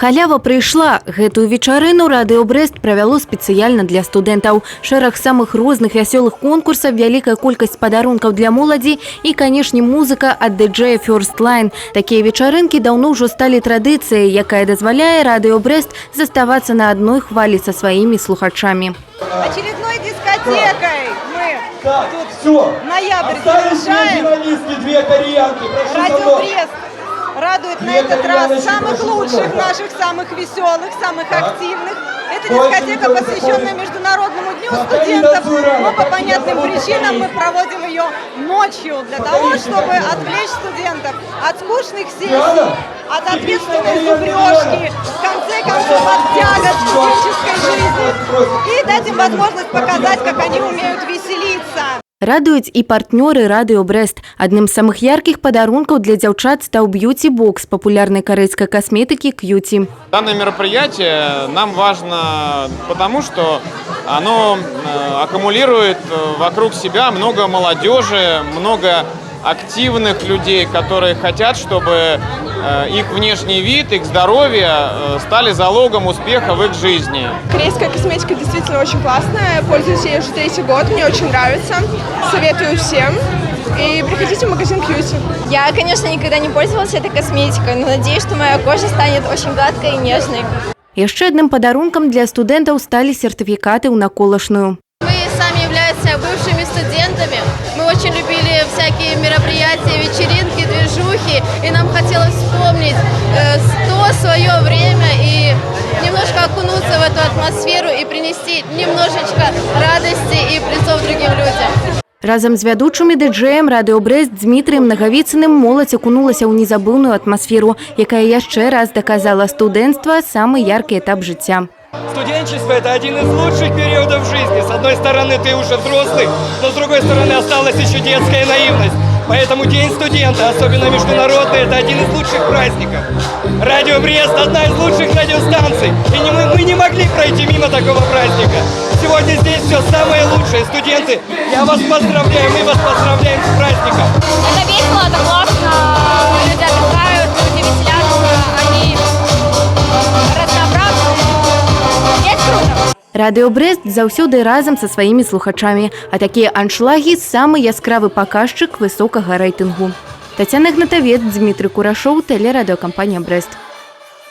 Халява прыйшла. Гэтую вечарыну Радыё Брэст правяло спецыяльна для студэнтаў. Шэраг самых розных вясёлых конкурсаў, вялікая колькасць падарункаў для моладзі і, канешне, музыка ад дыджэя First Line. Такія вечарынкі даўно ўжо сталі традыцыяй, якая дазваляе Радыё Брэст заставацца на адной хвалі са сваімі слухачамі. Очередной дискотекой мы тут ноябрь завершаем. Радио Брест радует на этот раз самых лучших, наших самых веселых, самых активных. Это дискотека, посвященная Международному дню студентов, но по понятным причинам мы проводим ее ночью для того, чтобы отвлечь студентов от скучных сессий, от ответственной зубрежки, в конце концов от тягот студенческой жизни и дать им возможность показать, как они умеют веселиться. Радуюць і партнёры Радыё Брэст. Адным з самых яркіх падарункаў для дзяўчат стаў б'юти-бокс папулярной корейской косметики Кьюти. Данное мероприятие нам важно потому, что оно аккумулирует вокруг себя много молодежи, много активных людей, которые хотят, чтобы их внешний вид, их здоровье стали залогом успеха в их жизни. Корейская косметика действительно очень классная. Пользуюсь ей уже 3-й год, мне очень нравится. Советую всем. И приходите в магазин Кьюти. Я, конечно, никогда не пользовалась этой косметикой, но надеюсь, что моя кожа станет очень гладкой и нежной. Яшчэ адным падарункам для студэнтаў сталі сертыфікаты ў наколашную. Мы сами являемся бывшими студентами. Мы очень любили всякие мероприятия, вечеринки, движухи. И нам хотелось вспомнить то свое время и немножко окунуться в эту атмосферу и принести немножечко радости и призов другим людям. Разам з вядучымі дыджэем Радыё Брэст Дмітрыем Нагавіцыным моладзь акунулася ў незабыўную атмасферу, якая яшчэ раз доказала студэнцтва самы яркі этап жыцця. Студенчество – это один из лучших периодов жизни. С одной стороны, ты уже взрослый, но с другой стороны, осталась еще детская наивность. Поэтому День студента, особенно международный, это один из лучших праздников. Радио Брест – одна из лучших радиостанций. И мы не могли пройти мимо такого праздника. Сегодня здесь все самое лучшее. Студенты, я вас поздравляю, мы вас поздравляем с праздником. Это весело, это классно, люди отдыхают, люди веселятся, они разнообразны. Есть круто. Радыё Брэст заўсёды разам са сваімі слухачамі, а такія аншлагі – самы яскравы паказчык высокага рэйтынгу. Тацяна Гнатавец, Дмітрый Курашоў, тэлерадыёкампанія Брэст.